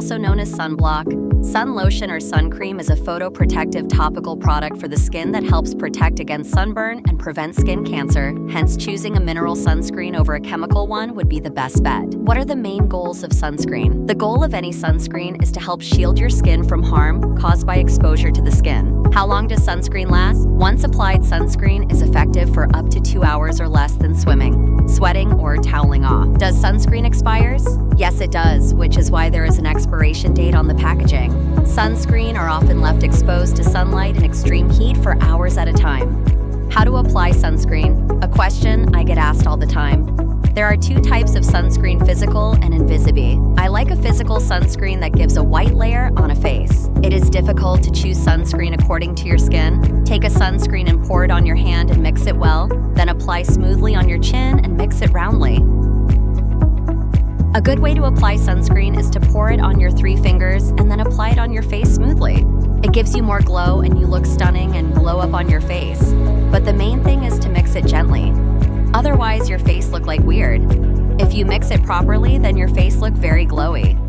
also known as sunblock. Sun lotion or sun cream is a photoprotective topical product for the skin that helps protect against sunburn and prevent skin cancer. Hence, choosing a mineral sunscreen over a chemical one would be the best bet. What are the main goals of sunscreen? The goal of any sunscreen is to help shield your skin from harm caused by exposure to the skin. How long does sunscreen last? Once applied, sunscreen is effective for up to 2 hours or less than swimming, sweating, or toweling off. Does sunscreen expires? Yes, it does, which is why there is an expiration date on the packaging. Sunscreen are often left exposed to sunlight and extreme heat for hours at a time. How to apply sunscreen? A question I get asked all the time. There are 2 types of sunscreen, physical and invisible. I like a physical sunscreen that gives a white layer on a face. It is difficult to choose sunscreen according to your skin. Take a sunscreen and pour it on your hand and mix it well, then apply smoothly on your chin and mix it roundly. A good way to apply sunscreen is to pour it on your 3 fingers and then apply it on your face smoothly. It gives you more glow and you look stunning and glow up on your face. But the main thing is to mix it gently. Otherwise, your face look like weird. If you mix it properly, then your face look very glowy.